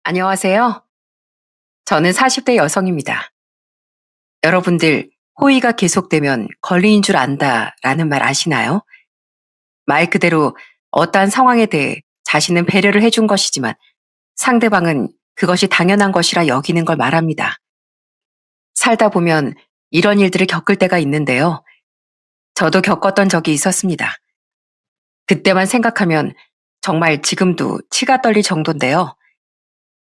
안녕하세요. 저는 40대 여성입니다. 여러분들, 호의가 계속되면 권리인 줄 안다라는 말 아시나요? 말 그대로 어떠한 상황에 대해 자신은 배려를 해준 것이지만 상대방은 그것이 당연한 것이라 여기는 걸 말합니다. 살다 보면 이런 일들을 겪을 때가 있는데요. 저도 겪었던 적이 있었습니다. 그때만 생각하면 정말 지금도 치가 떨릴 정도인데요.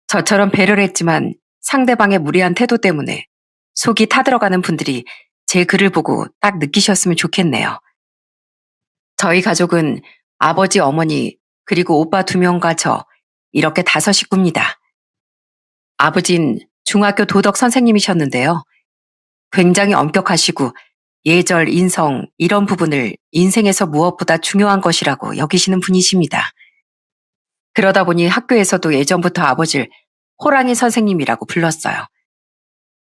저처럼 배려를 했지만 상대방의 무리한 태도 때문에 속이 타들어가는 분들이 제 글을 보고 딱 느끼셨으면 좋겠네요. 저희 가족은 아버지, 어머니, 그리고 오빠 2명과 저, 이렇게 5 식구입니다. 아버진 중학교 도덕 선생님이셨는데요. 굉장히 엄격하시고 예절, 인성, 이런 부분을 인생에서 무엇보다 중요한 것이라고 여기시는 분이십니다. 그러다 보니 학교에서도 예전부터 아버지를 호랑이 선생님이라고 불렀어요.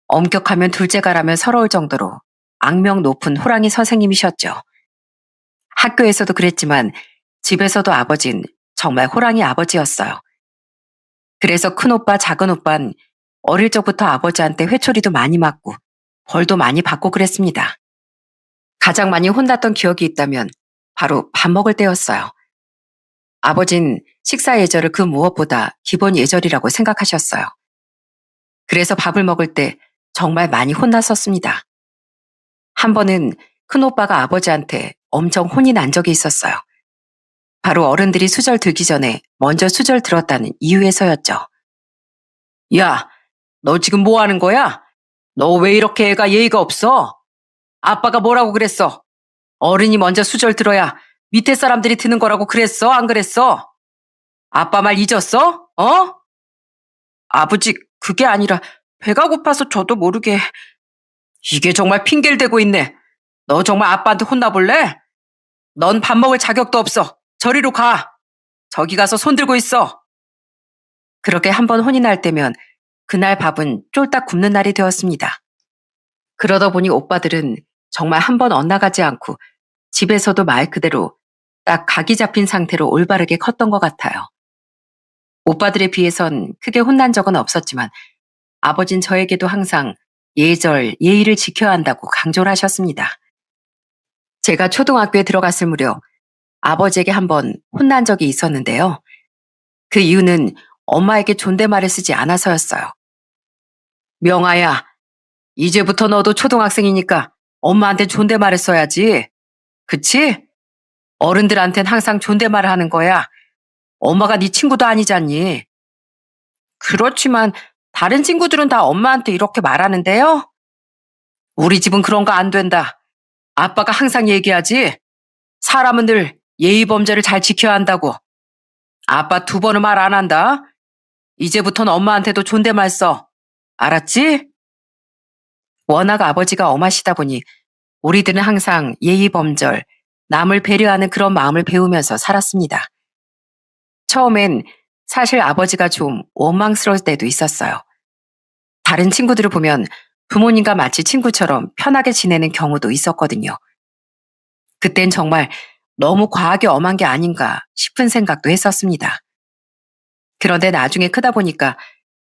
엄격하면 둘째가라면 서러울 정도로 악명 높은 호랑이 선생님이셨죠. 학교에서도 그랬지만 집에서도 아버진 정말 호랑이 아버지였어요. 그래서 큰오빠, 작은오빤 어릴 적부터 아버지한테 회초리도 많이 맞고 벌도 많이 받고 그랬습니다. 가장 많이 혼났던 기억이 있다면 바로 밥 먹을 때였어요. 아버진 식사 예절을 그 무엇보다 기본 예절이라고 생각하셨어요. 그래서 밥을 먹을 때 정말 많이 혼났었습니다. 한 번은 큰오빠가 아버지한테 엄청 혼이 난 적이 있었어요. 바로 어른들이 수절 들기 전에 먼저 수절 들었다는 이유에서였죠. 야, 너 지금 뭐 하는 거야? 너 왜 이렇게 애가 예의가 없어? 아빠가 뭐라고 그랬어? 어른이 먼저 수절 들어야 밑에 사람들이 드는 거라고 그랬어? 안 그랬어? 아빠 말 잊었어? 어? 아버지, 그게 아니라 배가 고파서 저도 모르게. 이게 정말 핑계를 대고 있네. 너 정말 아빠한테 혼나볼래? 넌 밥 먹을 자격도 없어. 저리로 가. 저기 가서 손 들고 있어. 그렇게 한 번 혼이 날 때면 그날 밥은 쫄딱 굶는 날이 되었습니다. 그러다 보니 오빠들은 정말 한 번 엇나가지 않고 집에서도 말 그대로 딱 각이 잡힌 상태로 올바르게 컸던 것 같아요. 오빠들에 비해선 크게 혼난 적은 없었지만 아버진 저에게도 항상 예절, 예의를 지켜야 한다고 강조를 하셨습니다. 제가 초등학교에 들어갔을 무렵 아버지에게 한 번 혼난 적이 있었는데요. 그 이유는 엄마에게 존댓말을 쓰지 않아서였어요. 명아야, 이제부터 너도 초등학생이니까 엄마한테 존댓말을 써야지. 그치? 어른들한텐 항상 존댓말을 하는 거야. 엄마가 네 친구도 아니잖니. 그렇지만 다른 친구들은 다 엄마한테 이렇게 말하는데요. 우리 집은 그런 거 안 된다. 아빠가 항상 얘기하지. 사람은 늘 예의 범죄를 잘 지켜야 한다고. 아빠 2번은 말 안 한다. 이제부터는 엄마한테도 존댓말 써. 알았지? 워낙 아버지가 엄하시다 보니 우리들은 항상 예의 범절, 남을 배려하는 그런 마음을 배우면서 살았습니다. 처음엔 사실 아버지가 좀 원망스러울 때도 있었어요. 다른 친구들을 보면 부모님과 마치 친구처럼 편하게 지내는 경우도 있었거든요. 그땐 정말 너무 과하게 엄한 게 아닌가 싶은 생각도 했었습니다. 그런데 나중에 크다 보니까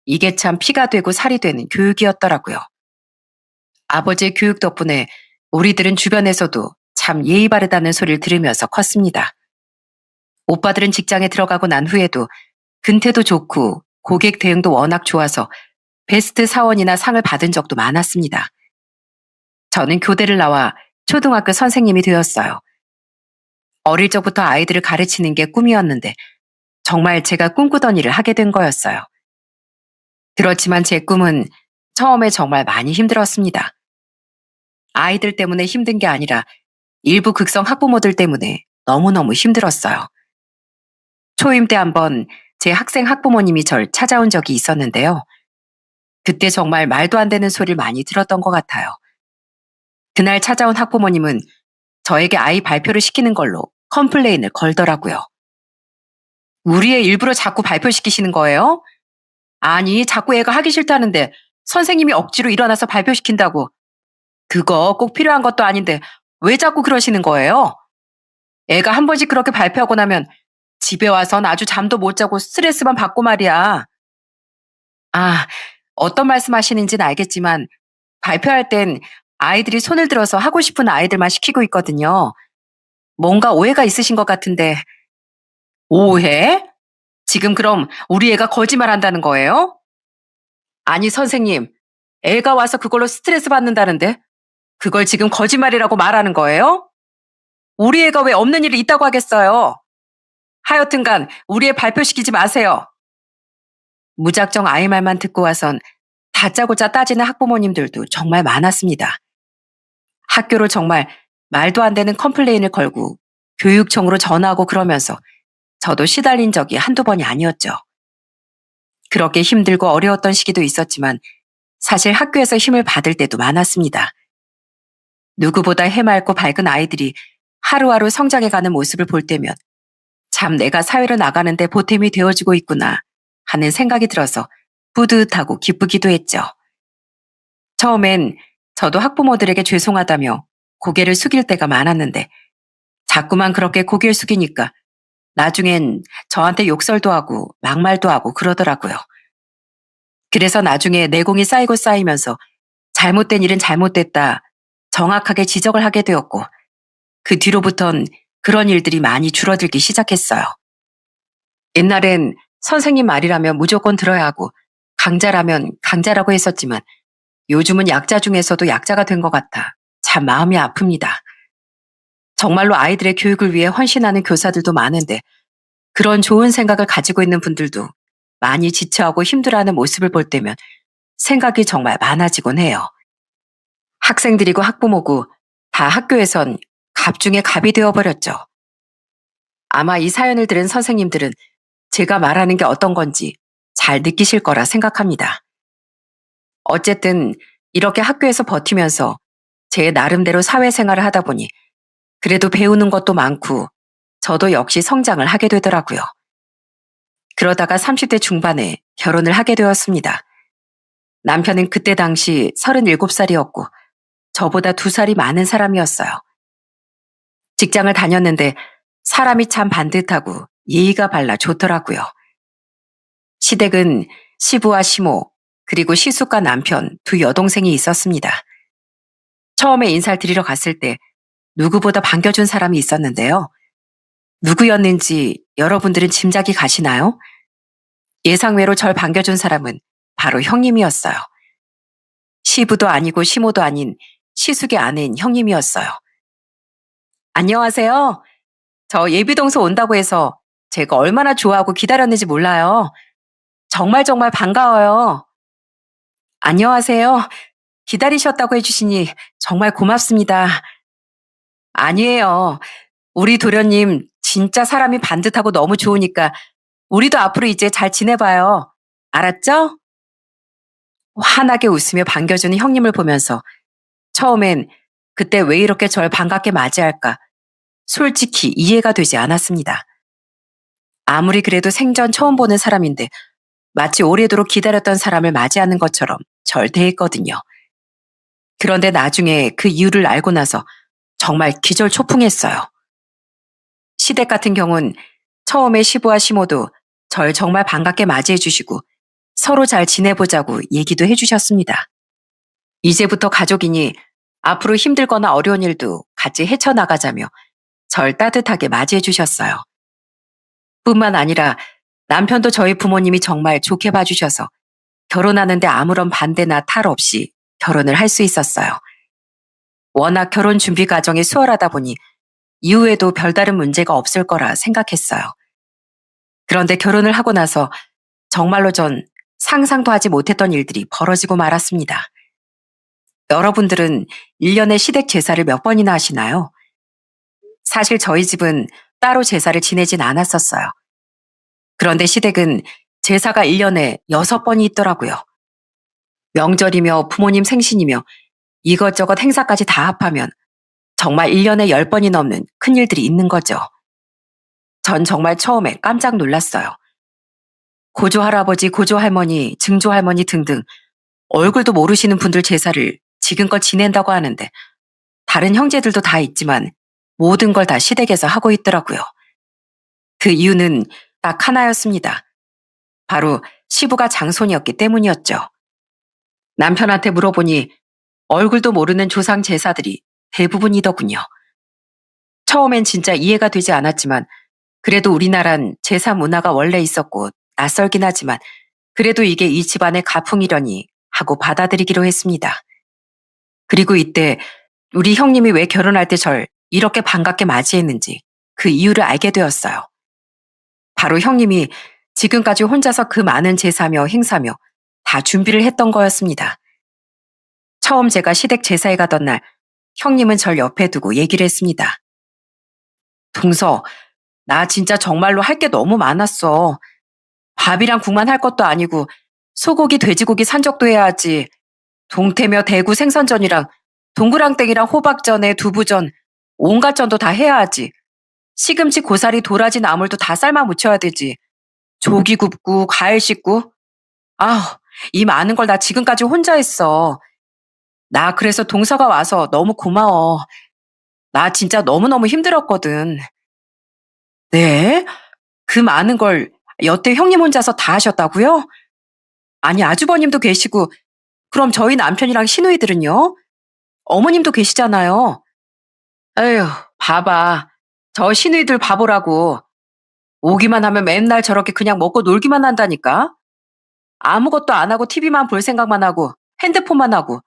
이게 참 피가 되고 살이 되는 교육이었더라고요. 아버지의 교육 덕분에 우리들은 주변에서도 참 예의 바르다는 소리를 들으면서 컸습니다. 오빠들은 직장에 들어가고 난 후에도 근태도 좋고 고객 대응도 워낙 좋아서 베스트 사원이나 상을 받은 적도 많았습니다. 저는 교대를 나와 초등학교 선생님이 되었어요. 어릴 적부터 아이들을 가르치는 게 꿈이었는데 정말 제가 꿈꾸던 일을 하게 된 거였어요. 그렇지만 제 꿈은 처음에 정말 많이 힘들었습니다. 아이들 때문에 힘든 게 아니라 일부 극성 학부모들 때문에 너무너무 힘들었어요. 초임 때 한번 제 학생 학부모님이 절 찾아온 적이 있었는데요. 그때 정말 말도 안 되는 소리를 많이 들었던 것 같아요. 그날 찾아온 학부모님은 저에게 아이 발표를 시키는 걸로 컴플레인을 걸더라고요. 우리 애 일부러 자꾸 발표시키시는 거예요? 아니, 자꾸 애가 하기 싫다는데 선생님이 억지로 일어나서 발표시킨다고. 그거 꼭 필요한 것도 아닌데 왜 자꾸 그러시는 거예요? 애가 한 번씩 그렇게 발표하고 나면 집에 와선 아주 잠도 못 자고 스트레스만 받고 말이야. 아, 어떤 말씀하시는지는 알겠지만 발표할 땐 아이들이 손을 들어서 하고 싶은 아이들만 시키고 있거든요. 뭔가 오해가 있으신 것 같은데. 오해? 지금 그럼 우리 애가 거짓말한다는 거예요? 아니, 선생님. 애가 와서 그걸로 스트레스 받는다는데 그걸 지금 거짓말이라고 말하는 거예요? 우리 애가 왜 없는 일이 있다고 하겠어요? 하여튼간 우리 애 발표시키지 마세요. 무작정 아이 말만 듣고 와선 다짜고짜 따지는 학부모님들도 정말 많았습니다. 학교로 정말 말도 안 되는 컴플레인을 걸고 교육청으로 전화하고 그러면서 저도 시달린 적이 한두 번이 아니었죠. 그렇게 힘들고 어려웠던 시기도 있었지만 사실 학교에서 힘을 받을 때도 많았습니다. 누구보다 해맑고 밝은 아이들이 하루하루 성장해가는 모습을 볼 때면 참 내가 사회로 나가는데 보탬이 되어주고 있구나 하는 생각이 들어서 뿌듯하고 기쁘기도 했죠. 처음엔 저도 학부모들에게 죄송하다며 고개를 숙일 때가 많았는데 자꾸만 그렇게 고개를 숙이니까 나중엔 저한테 욕설도 하고 막말도 하고 그러더라고요. 그래서 나중에 내공이 쌓이고 쌓이면서 잘못된 일은 잘못됐다 정확하게 지적을 하게 되었고 그 뒤로부턴 그런 일들이 많이 줄어들기 시작했어요. 옛날엔 선생님 말이라면 무조건 들어야 하고 강자라면 강자라고 했었지만 요즘은 약자 중에서도 약자가 된 것 같아 참 마음이 아픕니다. 정말로 아이들의 교육을 위해 헌신하는 교사들도 많은데 그런 좋은 생각을 가지고 있는 분들도 많이 지쳐하고 힘들어하는 모습을 볼 때면 생각이 정말 많아지곤 해요. 학생들이고 학부모고 다 학교에선 갑 중에 갑이 되어버렸죠. 아마 이 사연을 들은 선생님들은 제가 말하는 게 어떤 건지 잘 느끼실 거라 생각합니다. 어쨌든 이렇게 학교에서 버티면서 제 나름대로 사회생활을 하다 보니 그래도 배우는 것도 많고 저도 역시 성장을 하게 되더라고요. 그러다가 30대 중반에 결혼을 하게 되었습니다. 남편은 그때 당시 37살이었고 저보다 2살이 많은 사람이었어요. 직장을 다녔는데 사람이 참 반듯하고 예의가 발라 좋더라고요. 시댁은 시부와 시모 그리고 시숙과 남편 두 여동생이 있었습니다. 처음에 인사를 드리러 갔을 때 누구보다 반겨준 사람이 있었는데요. 누구였는지 여러분들은 짐작이 가시나요? 예상외로 절 반겨준 사람은 바로 형님이었어요. 시부도 아니고 시모도 아닌 시숙의 아내인 형님이었어요. 안녕하세요. 저 예비동서 온다고 해서 제가 얼마나 좋아하고 기다렸는지 몰라요. 정말 정말 반가워요. 안녕하세요. 기다리셨다고 해주시니 정말 고맙습니다. 아니에요. 우리 도련님 진짜 사람이 반듯하고 너무 좋으니까 우리도 앞으로 이제 잘 지내봐요. 알았죠? 환하게 웃으며 반겨주는 형님을 보면서 처음엔 그때 왜 이렇게 절 반갑게 맞이할까 솔직히 이해가 되지 않았습니다. 아무리 그래도 생전 처음 보는 사람인데 마치 오래도록 기다렸던 사람을 맞이하는 것처럼 절 대했거든요. 그런데 나중에 그 이유를 알고 나서 정말 기절초풍했어요. 시댁 같은 경우는 처음에 시부와 시모도 절 정말 반갑게 맞이해 주시고 서로 잘 지내보자고 얘기도 해주셨습니다. 이제부터 가족이니 앞으로 힘들거나 어려운 일도 같이 헤쳐나가자며 절 따뜻하게 맞이해 주셨어요. 뿐만 아니라 남편도 저희 부모님이 정말 좋게 봐주셔서 결혼하는데 아무런 반대나 탈 없이 결혼을 할 수 있었어요. 워낙 결혼 준비 과정이 수월하다 보니 이후에도 별다른 문제가 없을 거라 생각했어요. 그런데 결혼을 하고 나서 정말로 전 상상도 하지 못했던 일들이 벌어지고 말았습니다. 여러분들은 1년에 시댁 제사를 몇 번이나 하시나요? 사실 저희 집은 따로 제사를 지내진 않았었어요. 그런데 시댁은 제사가 1년에 6번이 있더라고요. 명절이며 부모님 생신이며 이것저것 행사까지 다 합하면 정말 1년에 10번이 넘는 큰일들이 있는 거죠. 전 정말 처음에 깜짝 놀랐어요. 고조 할아버지, 고조 할머니, 증조 할머니 등등 얼굴도 모르시는 분들 제사를 지금껏 지낸다고 하는데 다른 형제들도 다 있지만 모든 걸 다 시댁에서 하고 있더라고요. 그 이유는 딱 하나였습니다. 바로 시부가 장손이었기 때문이었죠. 남편한테 물어보니 얼굴도 모르는 조상 제사들이 대부분이더군요. 처음엔 진짜 이해가 되지 않았지만 그래도 우리나란 제사 문화가 원래 있었고 낯설긴 하지만 그래도 이게 이 집안의 가풍이려니 하고 받아들이기로 했습니다. 그리고 이때 우리 형님이 왜 결혼할 때 절 이렇게 반갑게 맞이했는지 그 이유를 알게 되었어요. 바로 형님이 지금까지 혼자서 그 많은 제사며 행사며 다 준비를 했던 거였습니다. 처음 제가 시댁 제사에 가던 날 형님은 절 옆에 두고 얘기를 했습니다. 동서, 나 진짜 정말로 할 게 너무 많았어. 밥이랑 국만 할 것도 아니고 소고기, 돼지고기 산적도 해야 하지. 동태며 대구 생선전이랑 동그랑땡이랑 호박전에 두부전, 온갖 전도 다 해야 하지. 시금치, 고사리, 도라지, 나물도 다 삶아 무쳐야 되지. 조기 굽고 과일 씻고. 아우, 이 많은 걸 나 지금까지 혼자 했어. 나 그래서 동서가 와서 너무 고마워. 나 진짜 너무너무 힘들었거든. 네? 그 많은 걸 여태 형님 혼자서 다 하셨다고요? 아니, 아주버님도 계시고, 그럼 저희 남편이랑 시누이들은요? 어머님도 계시잖아요. 에휴, 봐봐. 저 시누이들 바보라고. 오기만 하면 맨날 저렇게 그냥 먹고 놀기만 한다니까? 아무것도 안 하고 TV만 볼 생각만 하고 핸드폰만 하고.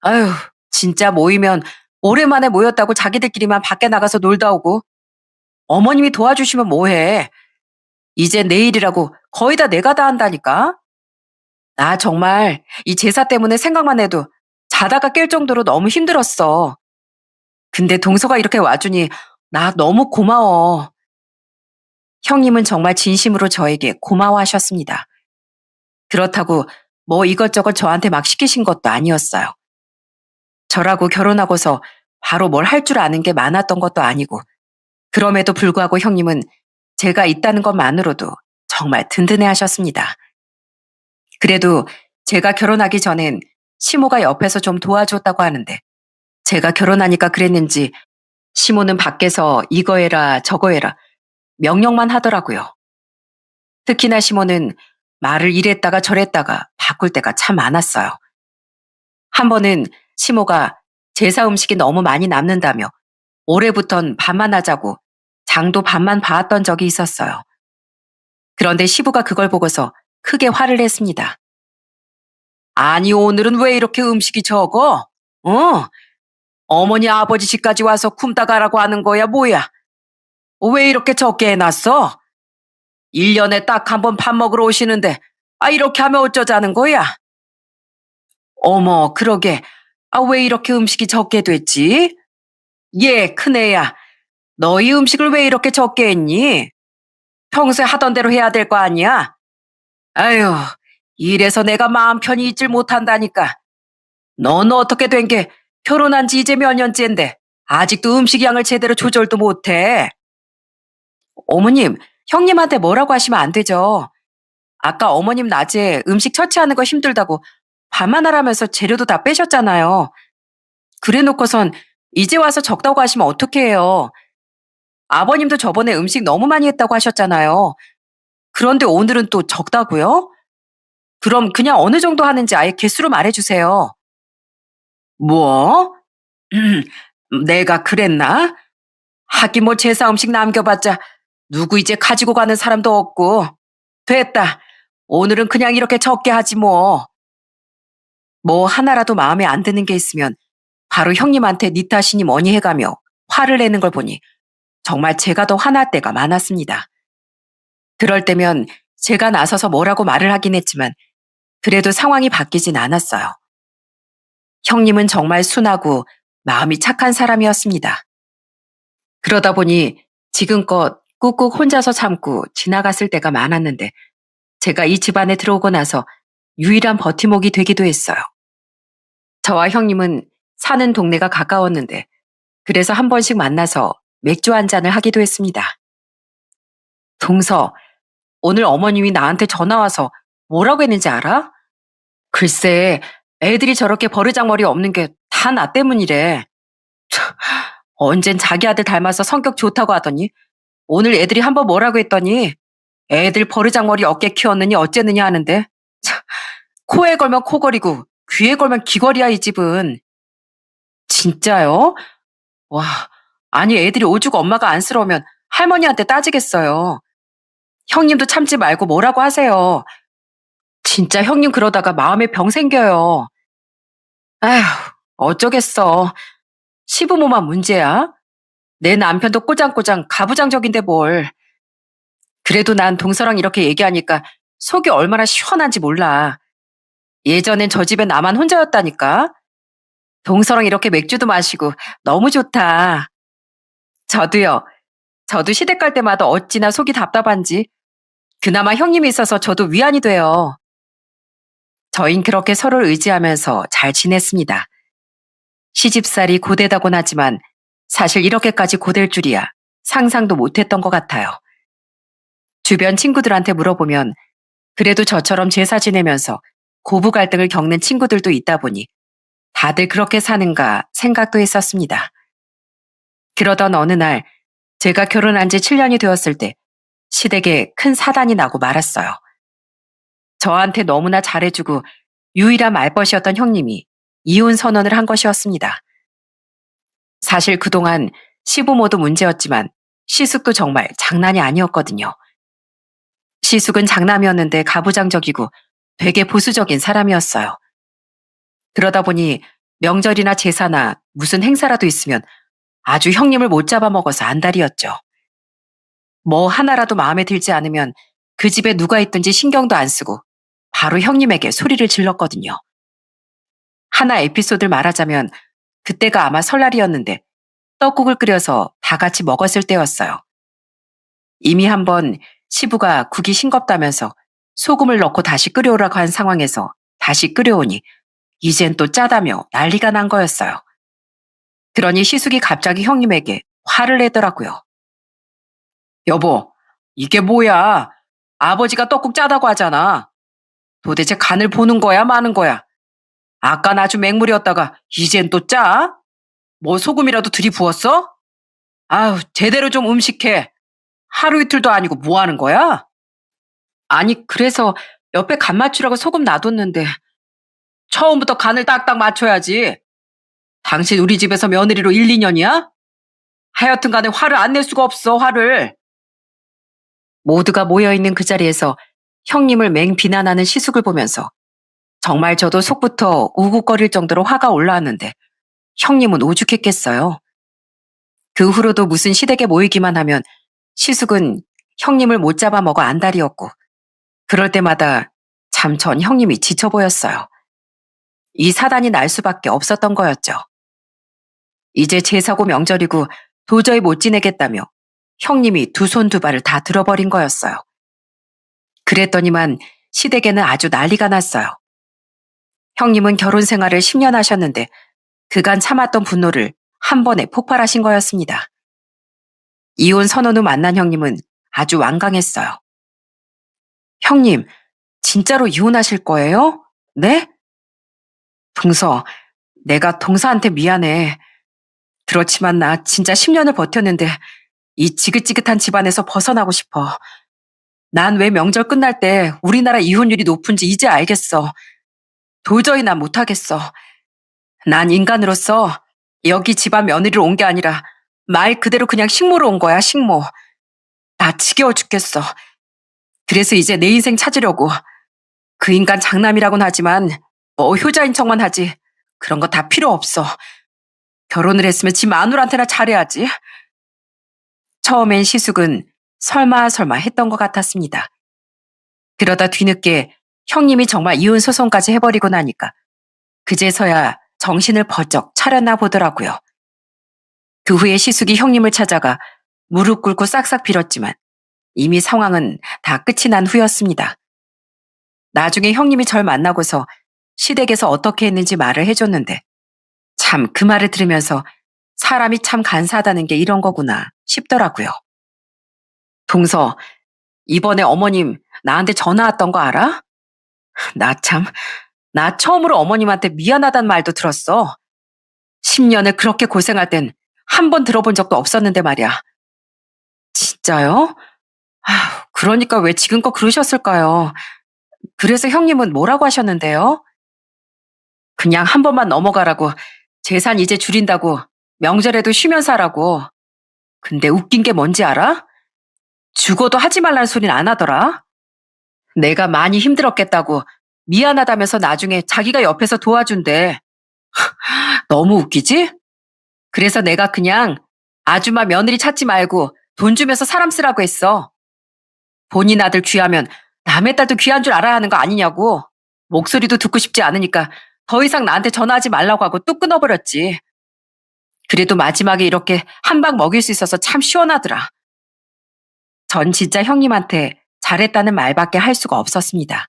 아휴, 진짜 모이면 오랜만에 모였다고 자기들끼리만 밖에 나가서 놀다 오고. 어머님이 도와주시면 뭐해. 이제 내일이라고 거의 다 내가 다 한다니까? 나 정말 이 제사 때문에 생각만 해도 자다가 깰 정도로 너무 힘들었어. 근데 동서가 이렇게 와주니 나 너무 고마워. 형님은 정말 진심으로 저에게 고마워하셨습니다. 그렇다고 뭐 이것저것 저한테 막 시키신 것도 아니었어요. 저라고 결혼하고서 바로 뭘 할 줄 아는 게 많았던 것도 아니고, 그럼에도 불구하고 형님은 제가 있다는 것만으로도 정말 든든해 하셨습니다. 그래도 제가 결혼하기 전엔 시모가 옆에서 좀 도와줬다고 하는데, 제가 결혼하니까 그랬는지 시모는 밖에서 이거 해라 저거 해라 명령만 하더라고요. 특히나 시모는 말을 이랬다가 저랬다가 바꿀 때가 참 많았어요. 한 번은 시모가 제사 음식이 너무 많이 남는다며 올해부턴 반만 하자고 장도 반만 봐왔던 적이 있었어요. 그런데 시부가 그걸 보고서 크게 화를 냈습니다. 아니, 오늘은 왜 이렇게 음식이 적어? 어? 어머니 아버지 집까지 와서 굶다 가라고 하는 거야 뭐야? 왜 이렇게 적게 해놨어? 1년에 딱 한 번 밥 먹으러 오시는데 이렇게 하면 어쩌자는 거야? 어머, 그러게. 왜 이렇게 음식이 적게 됐지? 예, 큰애야. 너희 음식을 왜 이렇게 적게 했니? 평소에 하던 대로 해야 될 거 아니야? 아유, 이래서 내가 마음 편히 있질 못한다니까. 넌 어떻게 된 게 결혼한 지 이제 몇 년째인데 아직도 음식 양을 제대로 조절도 못해. 어머님, 형님한테 뭐라고 하시면 안 되죠. 아까 어머님 낮에 음식 처치하는 거 힘들다고 반만하라면서 재료도 다 빼셨잖아요. 그래 놓고선 이제 와서 적다고 하시면 어떡해요. 아버님도 저번에 음식 너무 많이 했다고 하셨잖아요. 그런데 오늘은 또 적다고요? 그럼 그냥 어느 정도 하는지 아예 개수로 말해주세요. 뭐? 음, 내가 그랬나? 하긴 뭐 제사 음식 남겨봤자 누구 이제 가지고 가는 사람도 없고. 됐다. 오늘은 그냥 이렇게 적게 하지 뭐. 뭐 하나라도 마음에 안 드는 게 있으면 바로 형님한테 니 탓이니 뭐니 해가며 화를 내는 걸 보니 정말 제가 더 화날 때가 많았습니다. 그럴 때면 제가 나서서 뭐라고 말을 하긴 했지만 그래도 상황이 바뀌진 않았어요. 형님은 정말 순하고 마음이 착한 사람이었습니다. 그러다 보니 지금껏 꾹꾹 혼자서 참고 지나갔을 때가 많았는데 제가 이 집안에 들어오고 나서 유일한 버팀목이 되기도 했어요. 저와 형님은 사는 동네가 가까웠는데 그래서 한 번씩 만나서 맥주 한 잔을 하기도 했습니다. 동서, 오늘 어머님이 나한테 전화 와서 뭐라고 했는지 알아? 글쎄, 애들이 저렇게 버르장머리 없는 게 다 나 때문이래. 언젠 자기 아들 닮아서 성격 좋다고 하더니 오늘 애들이 한번 뭐라고 했더니 애들 버르장머리 어깨 키웠느니 어째느냐 하는데 참, 코에 걸면 코걸이고 귀에 걸면 귀걸이야 이 집은. 진짜요? 와, 아니 애들이 오죽 엄마가 안쓰러우면 할머니한테 따지겠어요. 형님도 참지 말고 뭐라고 하세요. 진짜 형님 그러다가 마음에 병 생겨요. 아휴, 어쩌겠어. 시부모만 문제야? 내 남편도 꼬장꼬장 가부장적인데 뭘. 그래도 난 동서랑 이렇게 얘기하니까 속이 얼마나 시원한지 몰라. 예전엔 저 집에 나만 혼자였다니까. 동서랑 이렇게 맥주도 마시고 너무 좋다. 저도요. 저도 시댁 갈 때마다 어찌나 속이 답답한지. 그나마 형님이 있어서 저도 위안이 돼요. 저흰 그렇게 서로를 의지하면서 잘 지냈습니다. 시집살이 고되다곤 하지만 사실 이렇게까지 고될 줄이야 상상도 못했던 것 같아요. 주변 친구들한테 물어보면 그래도 저처럼 제사 지내면서 고부 갈등을 겪는 친구들도 있다 보니 다들 그렇게 사는가 생각도 했었습니다. 그러던 어느 날 제가 결혼한 지 7년이 되었을 때 시댁에 큰 사단이 나고 말았어요. 저한테 너무나 잘해주고 유일한 말벗이었던 형님이 이혼 선언을 한 것이었습니다. 사실 그동안 시부모도 문제였지만 시숙도 정말 장난이 아니었거든요. 시숙은 장남이었는데 가부장적이고 되게 보수적인 사람이었어요. 그러다 보니 명절이나 제사나 무슨 행사라도 있으면 아주 형님을 못 잡아먹어서 안달이었죠. 뭐 하나라도 마음에 들지 않으면 그 집에 누가 있든지 신경도 안 쓰고 바로 형님에게 소리를 질렀거든요. 하나 에피소드를 말하자면 그때가 아마 설날이었는데 떡국을 끓여서 다 같이 먹었을 때였어요. 이미 한번 시부가 국이 싱겁다면서 소금을 넣고 다시 끓여오라고 한 상황에서 다시 끓여오니 이젠 또 짜다며 난리가 난 거였어요. 그러니 시숙이 갑자기 형님에게 화를 내더라고요. 여보, 이게 뭐야? 아버지가 떡국 짜다고 하잖아. 도대체 간을 보는 거야, 마는 거야? 아깐 아주 맹물이었다가 이젠 또 짜? 뭐 소금이라도 들이부었어? 아유, 제대로 좀 음식해. 하루 이틀도 아니고 뭐 하는 거야? 아니, 그래서 옆에 간 맞추라고 소금 놔뒀는데 처음부터 간을 딱딱 맞춰야지. 당신 우리 집에서 며느리로 1, 2년이야? 하여튼 간에 화를 안 낼 수가 없어, 화를. 모두가 모여있는 그 자리에서 형님을 맹 비난하는 시숙을 보면서 정말 저도 속부터 우국거릴 정도로 화가 올라왔는데 형님은 오죽했겠어요. 그 후로도 무슨 시댁에 모이기만 하면 시숙은 형님을 못 잡아먹어 안달이었고 그럴 때마다 참 전 형님이 지쳐 보였어요. 이 사단이 날 수밖에 없었던 거였죠. 이제 제사고 명절이고 도저히 못 지내겠다며 형님이 두 손 두 발을 다 들어버린 거였어요. 그랬더니만 시댁에는 아주 난리가 났어요. 형님은 결혼 생활을 10년 하셨는데 그간 참았던 분노를 한 번에 폭발하신 거였습니다. 이혼 선언 후 만난 형님은 아주 완강했어요. 형님, 진짜로 이혼하실 거예요? 네? 동서, 내가 동서한테 미안해. 그렇지만 나 진짜 10년을 버텼는데 이 지긋지긋한 집안에서 벗어나고 싶어. 난 왜 명절 끝날 때 우리나라 이혼율이 높은지 이제 알겠어. 도저히 난 못하겠어. 난 인간으로서 여기 집안 며느리로 온 게 아니라 말 그대로 그냥 식모로 온 거야, 식모. 나 지겨워 죽겠어. 그래서 이제 내 인생 찾으려고. 그 인간 장남이라고는 하지만 뭐 효자인 척만 하지. 그런 거 다 필요 없어. 결혼을 했으면 지 마누라한테나 잘해야지. 처음엔 시숙은 설마 했던 것 같았습니다. 그러다 뒤늦게 형님이 정말 이혼 소송까지 해버리고 나니까 그제서야 정신을 번쩍 차렸나 보더라고요. 그 후에 시숙이 형님을 찾아가 무릎 꿇고 싹싹 빌었지만 이미 상황은 다 끝이 난 후였습니다. 나중에 형님이 절 만나고서 시댁에서 어떻게 했는지 말을 해줬는데 참 그 말을 들으면서 사람이 참 간사하다는 게 이런 거구나 싶더라고요. 동서, 이번에 어머님 나한테 전화 왔던 거 알아? 나 처음으로 어머님한테 미안하단 말도 들었어. 10년을 그렇게 고생할 땐 한 번 들어본 적도 없었는데 말이야. 진짜요? 아휴, 그러니까 왜 지금껏 그러셨을까요? 그래서 형님은 뭐라고 하셨는데요? 그냥 한 번만 넘어가라고, 재산 이제 줄인다고, 명절에도 쉬면서 하라고. 근데 웃긴 게 뭔지 알아? 죽어도 하지 말라는 소리는 안 하더라. 내가 많이 힘들었겠다고, 미안하다면서 나중에 자기가 옆에서 도와준대. 너무 웃기지? 그래서 내가 그냥 아줌마 며느리 찾지 말고 돈 주면서 사람 쓰라고 했어. 본인 아들 귀하면 남의 딸도 귀한 줄 알아야 하는 거 아니냐고. 목소리도 듣고 싶지 않으니까 더 이상 나한테 전화하지 말라고 하고 뚝 끊어버렸지. 그래도 마지막에 이렇게 한 방 먹일 수 있어서 참 시원하더라. 전 진짜 형님한테 잘했다는 말밖에 할 수가 없었습니다.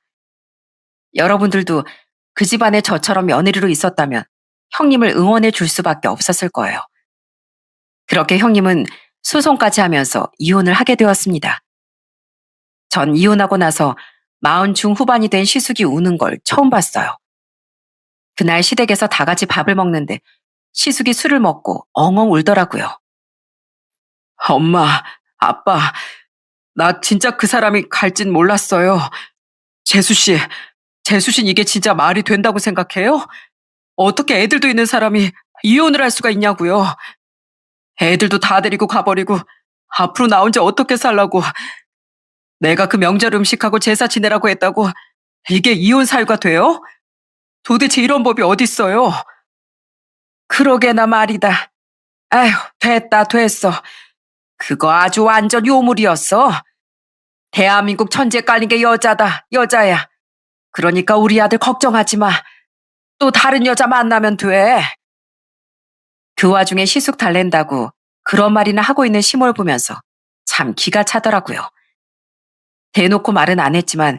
여러분들도 그 집안에 저처럼 며느리로 있었다면 형님을 응원해 줄 수밖에 없었을 거예요. 그렇게 형님은 소송까지 하면서 이혼을 하게 되었습니다. 전 이혼하고 나서 40 중후반이 된 시숙이 우는 걸 처음 봤어요. 그날 시댁에서 다 같이 밥을 먹는데 시숙이 술을 먹고 엉엉 울더라고요. 엄마, 아빠, 나 진짜 그 사람이 갈진 몰랐어요. 재수 씨, 재수 씨 이게 진짜 말이 된다고 생각해요? 어떻게 애들도 있는 사람이 이혼을 할 수가 있냐고요. 애들도 다 데리고 가버리고 앞으로 나 혼자 어떻게 살라고. 내가 그 명절 음식하고 제사 지내라고 했다고 이게 이혼 사유가 돼요? 도대체 이런 법이 어딨어요? 그러게나 말이다. 아휴, 됐다, 됐어. 그거 아주 완전 요물이었어. 대한민국 천재 깔린 게 여자다, 여자야. 그러니까 우리 아들 걱정하지 마. 또 다른 여자 만나면 돼. 그 와중에 시숙 달랜다고 그런 말이나 하고 있는 시몰 보면서 참 기가 차더라고요. 대놓고 말은 안 했지만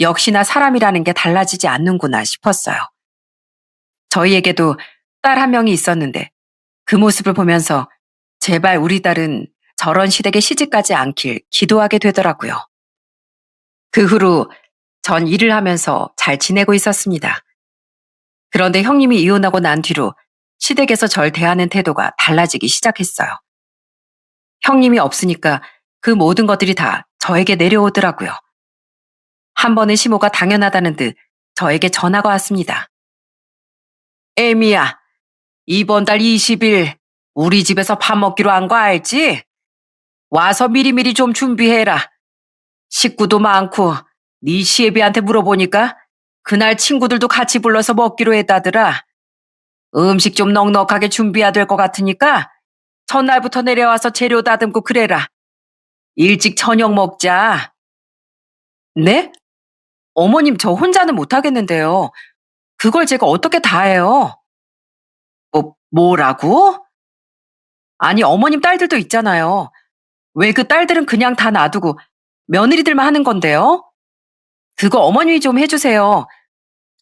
역시나 사람이라는 게 달라지지 않는구나 싶었어요. 저희에게도 딸 한 명이 있었는데 그 모습을 보면서 제발 우리 딸은 저런 시댁에 시집가지 않길 기도하게 되더라고요. 그 후로 전 일을 하면서 잘 지내고 있었습니다. 그런데 형님이 이혼하고 난 뒤로 시댁에서 절 대하는 태도가 달라지기 시작했어요. 형님이 없으니까 그 모든 것들이 다 저에게 내려오더라고요. 한 번은 시모가 당연하다는 듯 저에게 전화가 왔습니다. 에미야, 이번 달 20일 우리 집에서 밥 먹기로 한 거 알지? 와서 미리미리 좀 준비해라. 식구도 많고 네 시애비한테 물어보니까 그날 친구들도 같이 불러서 먹기로 했다더라. 음식 좀 넉넉하게 준비해야 될 것 같으니까 전날부터 내려와서 재료 다듬고 그래라. 일찍 저녁 먹자. 네? 어머님 저 혼자는 못하겠는데요. 그걸 제가 어떻게 다 해요? 뭐라고? 아니 어머님 딸들도 있잖아요. 왜 그 딸들은 그냥 다 놔두고 며느리들만 하는 건데요? 그거 어머님이 좀 해주세요.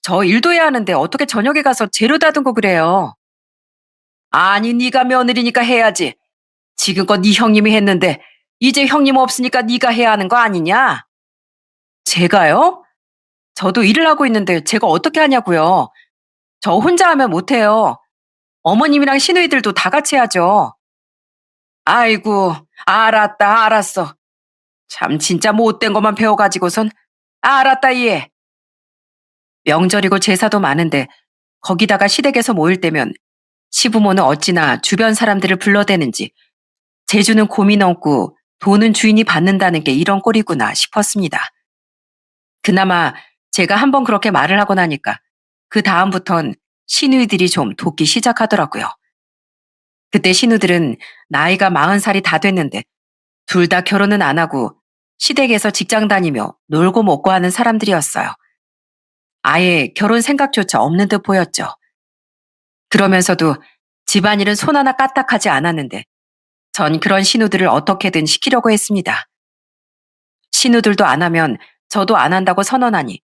저 일도 해야 하는데 어떻게 저녁에 가서 재료 다듬고 그래요? 아니 네가 며느리니까 해야지. 지금껏 네 형님이 했는데 이제 형님 없으니까 네가 해야 하는 거 아니냐? 제가요? 저도 일을 하고 있는데 제가 어떻게 하냐고요. 저 혼자 하면 못해요. 어머님이랑 시누이들도 다 같이 하죠. 아이고, 알았다, 알았어. 참 진짜 못된 것만 배워가지고선 알았다 얘. 명절이고 제사도 많은데 거기다가 시댁에서 모일 때면 시부모는 어찌나 주변 사람들을 불러대는지 재주는 곰이 넘고 돈은 주인이 받는다는 게 이런 꼴이구나 싶었습니다. 그나마 제가 한번 그렇게 말을 하고 나니까 그 다음부턴 시누이들이 좀 돕기 시작하더라고요. 그때 시누들은 나이가 40살이 다 됐는데 둘 다 결혼은 안 하고 시댁에서 직장 다니며 놀고 먹고 하는 사람들이었어요. 아예 결혼 생각조차 없는 듯 보였죠. 그러면서도 집안일은 손 하나 까딱하지 않았는데 전 그런 신우들을 어떻게든 시키려고 했습니다. 신우들도 안 하면 저도 안 한다고 선언하니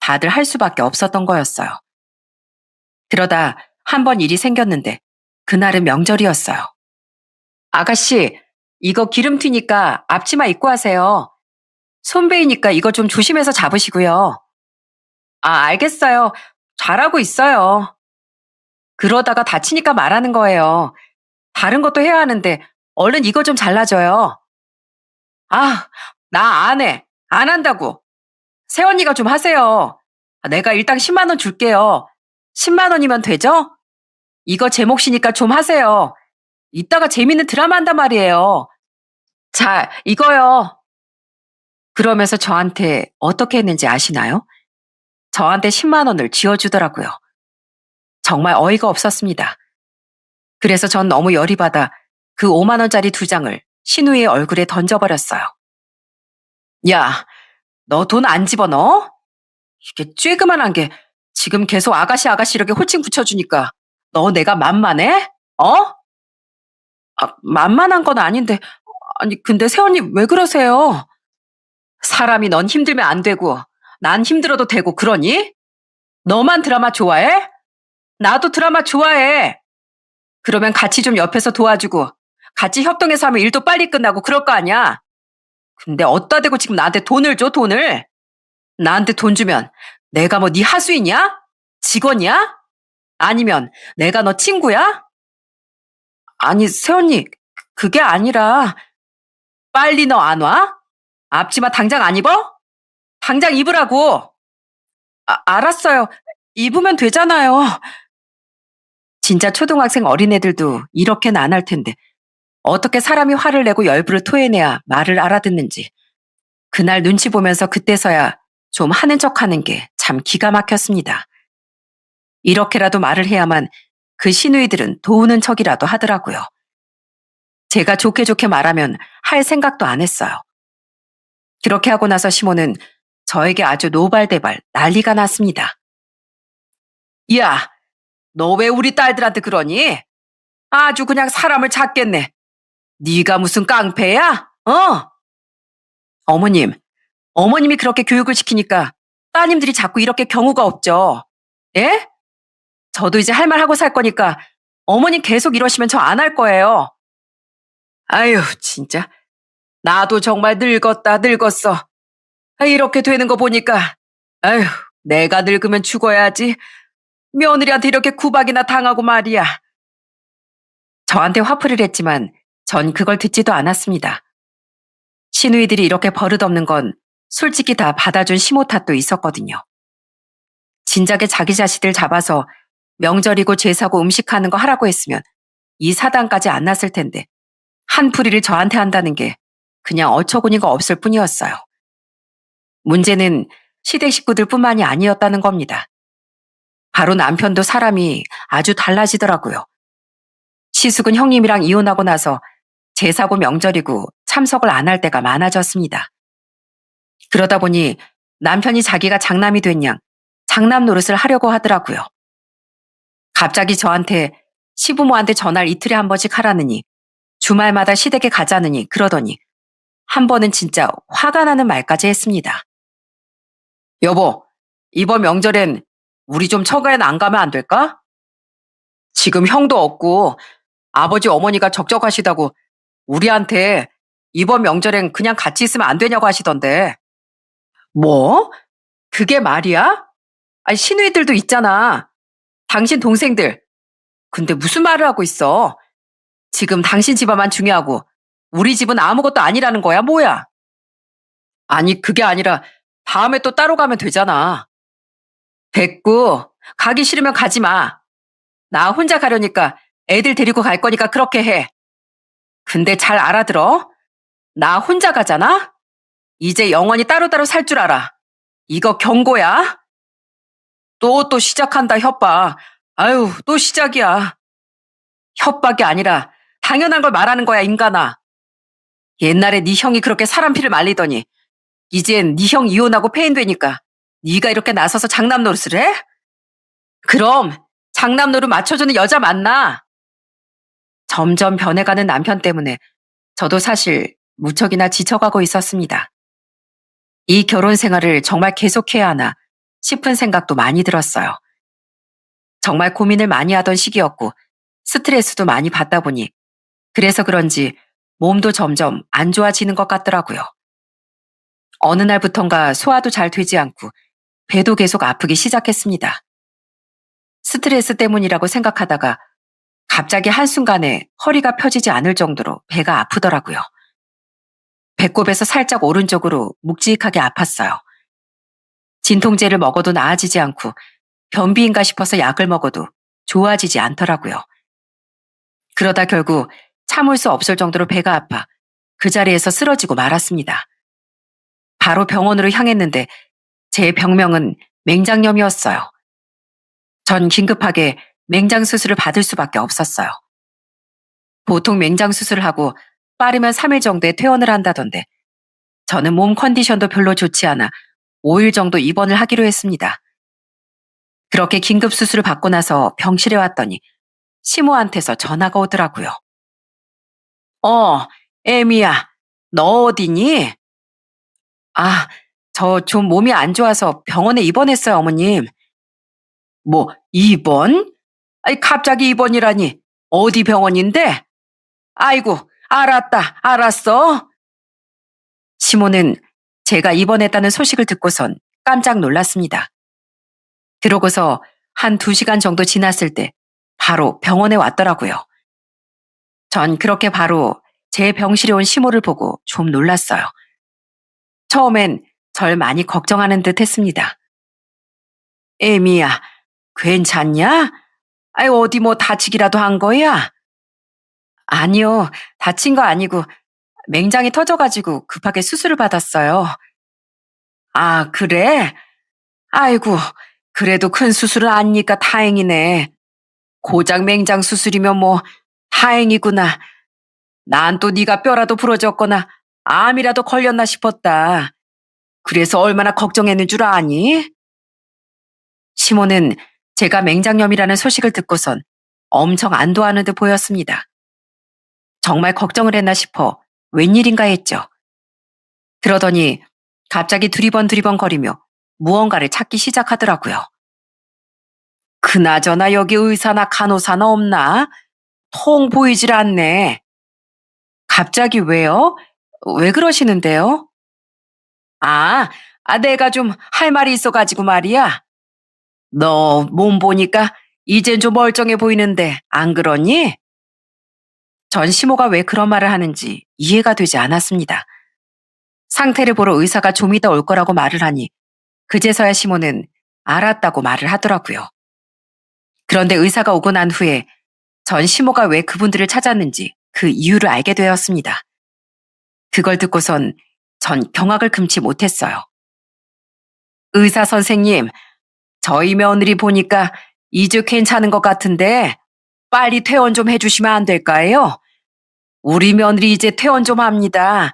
다들 할 수밖에 없었던 거였어요. 그러다 한 번 일이 생겼는데 그날은 명절이었어요. 아가씨, 이거 기름 튀니까 앞치마 입고 하세요. 손배이니까 이거 좀 조심해서 잡으시고요. 아, 알겠어요. 잘하고 있어요. 그러다가 다치니까 말하는 거예요. 다른 것도 해야 하는데 얼른 이거 좀 잘라줘요. 아, 나 안 해. 안 한다고. 새언니가 좀 하세요. 내가 일당 10만 원 줄게요. 10만 원이면 되죠? 이거 제 몫이니까 좀 하세요. 이따가 재밌는 드라마 한단 말이에요. 자, 이거요. 그러면서 저한테 어떻게 했는지 아시나요? 저한테 10만 원을 쥐어주더라고요. 정말 어이가 없었습니다. 그래서 전 너무 열이 받아 그 5만 원짜리 두 장을 신우이의 얼굴에 던져버렸어요. 야, 너 돈 안 집어넣어? 이게 쬐그만한 게 지금 계속 아가씨 아가씨 이렇게 호칭 붙여주니까 너 내가 만만해? 어? 만만한 건 아닌데 아니 근데 새언니 왜 그러세요? 사람이 넌 힘들면 안 되고 난 힘들어도 되고 그러니? 너만 드라마 좋아해? 나도 드라마 좋아해. 그러면 같이 좀 옆에서 도와주고 같이 협동해서 하면 일도 빨리 끝나고 그럴 거 아니야. 근데 어디다 대고 지금 나한테 돈을 줘 돈을. 나한테 돈 주면 내가 뭐 네 하수이냐? 직원이야? 아니면 내가 너 친구야? 아니 새언니 그게 아니라 빨리 너 안 와? 앞치마 당장 안 입어? 당장 입으라고. 알았어요. 입으면 되잖아요. 진짜 초등학생 어린애들도 이렇게는 안 할 텐데 어떻게 사람이 화를 내고 열불을 토해내야 말을 알아듣는지 그날 눈치 보면서 그때서야 좀 하는 척하는 게 참 기가 막혔습니다. 이렇게라도 말을 해야만 그 시누이들은 도우는 척이라도 하더라고요. 제가 좋게 좋게 말하면 할 생각도 안 했어요. 그렇게 하고 나서 시모는 저에게 아주 노발대발 난리가 났습니다. 야, 너 왜 우리 딸들한테 그러니? 아주 그냥 사람을 잡겠네. 네가 무슨 깡패야? 어머님, 어머님이 그렇게 교육을 시키니까 따님들이 자꾸 이렇게 경우가 없죠. 예? 저도 이제 할 말 하고 살 거니까 어머님 계속 이러시면 저 안 할 거예요. 아유, 진짜. 나도 정말 늙었다, 늙었어. 이렇게 되는 거 보니까, 아유, 내가 늙으면 죽어야지. 며느리한테 이렇게 구박이나 당하고 말이야. 저한테 화풀이를 했지만 전 그걸 듣지도 않았습니다. 시누이들이 이렇게 버릇없는 건 솔직히 다 받아준 시모 탓도 있었거든요. 진작에 자기 자식들 잡아서 명절이고 제사고 음식하는 거 하라고 했으면 이 사단까지 안 났을 텐데 한풀이를 저한테 한다는 게 그냥 어처구니가 없을 뿐이었어요. 문제는 시댁 식구들뿐만이 아니었다는 겁니다. 바로 남편도 사람이 아주 달라지더라고요. 시숙은 형님이랑 이혼하고 나서 제사고 명절이고 참석을 안 할 때가 많아졌습니다. 그러다 보니 남편이 자기가 장남이 된 양 장남 노릇을 하려고 하더라고요. 갑자기 저한테 시부모한테 전화를 이틀에 한 번씩 하라느니 주말마다 시댁에 가자느니 그러더니 한 번은 진짜 화가 나는 말까지 했습니다. 여보, 이번 명절엔 우리 좀 처가에는 안 가면 안 될까? 지금 형도 없고 아버지 어머니가 적적하시다고 우리한테 이번 명절엔 그냥 같이 있으면 안 되냐고 하시던데. 뭐? 그게 말이야? 아니, 시누이들도 있잖아. 당신 동생들. 근데 무슨 말을 하고 있어? 지금 당신 집안만 중요하고 우리 집은 아무것도 아니라는 거야, 뭐야? 아니, 그게 아니라 다음에 또 따로 가면 되잖아. 됐고, 가기 싫으면 가지 마. 나 혼자 가려니까 애들 데리고 갈 거니까 그렇게 해. 근데 잘 알아들어? 나 혼자 가잖아? 이제 영원히 따로따로 살 줄 알아. 이거 경고야? 또 시작한다, 협박. 아유, 또 시작이야. 협박이 아니라 당연한 걸 말하는 거야, 인간아. 옛날에 네 형이 그렇게 사람 피를 말리더니 이젠 네 형 이혼하고 폐인되니까 네가 이렇게 나서서 장남 노릇을 해? 그럼 장남 노릇 맞춰주는 여자 만나. 점점 변해가는 남편 때문에 저도 사실 무척이나 지쳐가고 있었습니다. 이 결혼 생활을 정말 계속해야 하나 싶은 생각도 많이 들었어요. 정말 고민을 많이 하던 시기였고 스트레스도 많이 받다 보니 그래서 그런지 몸도 점점 안 좋아지는 것 같더라고요. 어느 날부턴가 소화도 잘 되지 않고 배도 계속 아프기 시작했습니다. 스트레스 때문이라고 생각하다가 갑자기 한순간에 허리가 펴지지 않을 정도로 배가 아프더라고요. 배꼽에서 살짝 오른쪽으로 묵직하게 아팠어요. 진통제를 먹어도 나아지지 않고 변비인가 싶어서 약을 먹어도 좋아지지 않더라고요. 그러다 결국 참을 수 없을 정도로 배가 아파 그 자리에서 쓰러지고 말았습니다. 바로 병원으로 향했는데 제 병명은 맹장염이었어요. 전 긴급하게 맹장 수술을 받을 수밖에 없었어요. 보통 맹장 수술을 하고 빠르면 3일 정도에 퇴원을 한다던데 저는 몸 컨디션도 별로 좋지 않아 5일 정도 입원을 하기로 했습니다. 그렇게 긴급 수술을 받고 나서 병실에 왔더니 시모한테서 전화가 오더라고요. 에미야, 너 어디니? 아, 저 좀 몸이 안 좋아서 병원에 입원했어요, 어머님. 뭐, 입원? 아니, 갑자기 입원이라니. 어디 병원인데? 아이고, 알았다, 알았어. 시모는 제가 입원했다는 소식을 듣고선 깜짝 놀랐습니다. 그러고서 한 2시간 정도 지났을 때 바로 병원에 왔더라고요. 전 그렇게 바로 제 병실에 온 시모를 보고 좀 놀랐어요. 처음엔 절 많이 걱정하는 듯 했습니다. 에미야, 괜찮냐? 아이, 어디 뭐 다치기라도 한 거야? 아니요, 다친 거 아니고 맹장이 터져가지고 급하게 수술을 받았어요. 아, 그래? 아이고, 그래도 큰 수술은 아니니까 다행이네. 고작 맹장 수술이면 뭐 다행이구나. 난 또 네가 뼈라도 부러졌거나 암이라도 걸렸나 싶었다. 그래서 얼마나 걱정했는 줄 아니? 시모는 제가 맹장염이라는 소식을 듣고선 엄청 안도하는 듯 보였습니다. 정말 걱정을 했나 싶어 웬일인가 했죠. 그러더니 갑자기 두리번 거리며 무언가를 찾기 시작하더라고요. 그나저나 여기 의사나 간호사나 없나? 통 보이질 않네. 갑자기 왜요? 왜 그러시는데요? 아, 내가 좀 할 말이 있어가지고 말이야. 너 몸 보니까 이젠 좀 멀쩡해 보이는데 안 그러니? 전 시모가 왜 그런 말을 하는지 이해가 되지 않았습니다. 상태를 보러 의사가 좀 이따 올 거라고 말을 하니 그제서야 시모는 알았다고 말을 하더라고요. 그런데 의사가 오고 난 후에 전 시모가 왜 그분들을 찾았는지 그 이유를 알게 되었습니다. 그걸 듣고선 전 경악을 금치 못했어요. 의사 선생님, 저희 며느리 보니까 이제 괜찮은 것 같은데 빨리 퇴원 좀 해주시면 안 될까요? 우리 며느리 이제 퇴원 좀 합니다.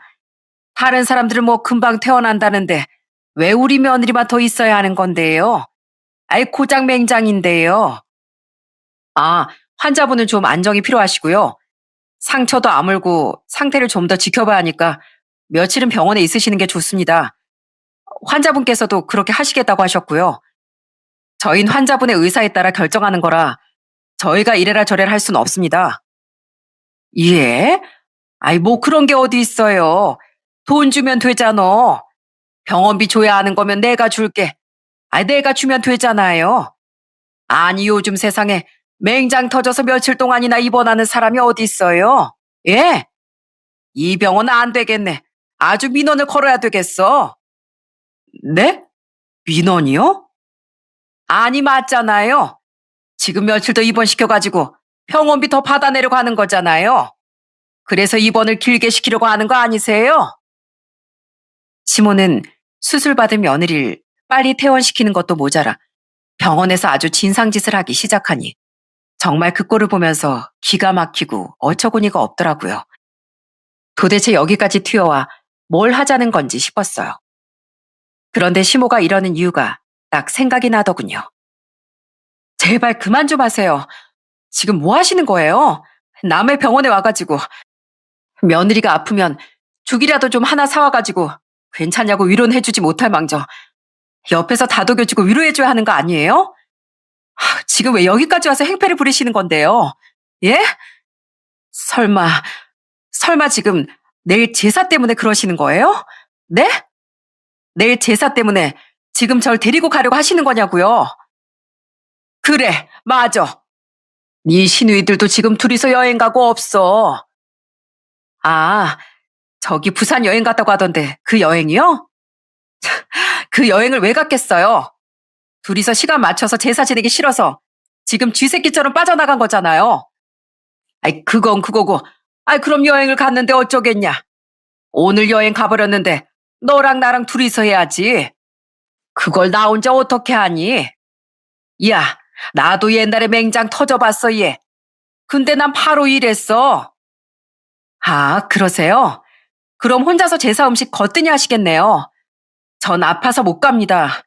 다른 사람들은 뭐 금방 퇴원한다는데 왜 우리 며느리만 더 있어야 하는 건데요? 아이, 고작 맹장인데요. 아, 환자분은 좀 안정이 필요하시고요. 상처도 아물고 상태를 좀 더 지켜봐야 하니까 며칠은 병원에 있으시는 게 좋습니다. 환자분께서도 그렇게 하시겠다고 하셨고요. 저희는 환자분의 의사에 따라 결정하는 거라 저희가 이래라 저래라 할 수는 없습니다. 예? 아이, 뭐 그런 게 어디 있어요. 돈 주면 되잖아. 병원비 줘야 하는 거면 내가 줄게. 내가 주면 되잖아요. 아니, 요즘 세상에 맹장 터져서 며칠 동안이나 입원하는 사람이 어디 있어요? 예? 이 병원은 안 되겠네. 아주 민원을 걸어야 되겠어. 네? 민원이요? 아니, 맞잖아요. 지금 며칠 더 입원시켜가지고 병원비 더 받아내려고 하는 거잖아요. 그래서 입원을 길게 시키려고 하는 거 아니세요? 시모는 수술받은 며느리를 빨리 퇴원시키는 것도 모자라 병원에서 아주 진상짓을 하기 시작하니 정말 그 꼴을 보면서 기가 막히고 어처구니가 없더라고요. 도대체 여기까지 튀어와 뭘 하자는 건지 싶었어요. 그런데 시모가 이러는 이유가 딱 생각이 나더군요. 제발 그만 좀 하세요. 지금 뭐 하시는 거예요? 남의 병원에 와가지고 며느리가 아프면 죽이라도 좀 하나 사와가지고 괜찮냐고 위로는 해주지 못할 망정 옆에서 다독여주고 위로해줘야 하는 거 아니에요? 지금 왜 여기까지 와서 행패를 부리시는 건데요? 예? 설마, 설마 지금 내일 제사 때문에 그러시는 거예요? 네? 내일 제사 때문에 지금 절 데리고 가려고 하시는 거냐고요? 그래, 맞아. 네 시누이들도 지금 둘이서 여행 가고 없어. 아, 저기 부산 여행 갔다고 하던데 그 여행이요? 그 여행을 왜 갔겠어요? 둘이서 시간 맞춰서 제사 지내기 싫어서 지금 쥐새끼처럼 빠져나간 거잖아요. 아이, 그건 그거고. 아이, 그럼 여행을 갔는데 어쩌겠냐. 오늘 여행 가버렸는데 너랑 나랑 둘이서 해야지. 그걸 나 혼자 어떻게 하니? 야, 나도 옛날에 맹장 터져봤어, 얘. 근데 난 바로 이랬어. 아, 그러세요? 그럼 혼자서 제사 음식 거뜬히 하시겠네요. 전 아파서 못 갑니다.